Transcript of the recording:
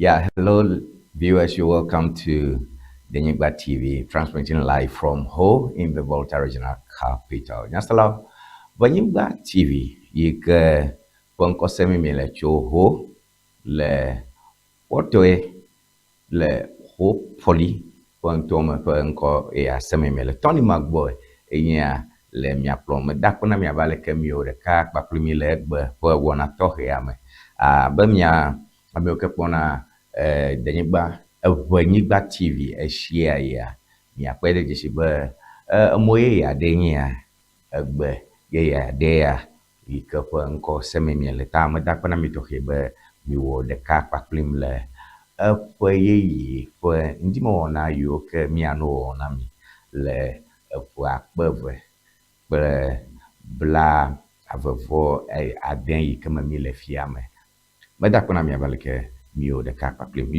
Yeah, hello, viewers. You're welcome to the Nigba TV, transmitting live from Ho in the Volta Regional Capital. Nyasala, Banyigba TV, you can ponko semi mele cho ho le otoe le ho poli ponto me ponko e a semi mele Tony Magboy e nya le mia plom da kuna mia vale ke mi ore ka pa plumi le gbe po wona to he ame a ba mia ame ke pona Danyigba Banyigba TV e share ya mia kwede jishi ba moye ya denya egbe ye ya de ya ike ƒe ŋkɔ semi mie le ta me da kpena mi tɔxɛ be miwɔ ɖeka kpakplim le eƒe yeye ƒe ŋdimewɔna yiwo ke mianɔ wɔna mi le eƒe akpe eve kple bla avevɔ ade yi ke me mi le fia me. Meda kpena miava leke miwɔ ɖeka kpakplim.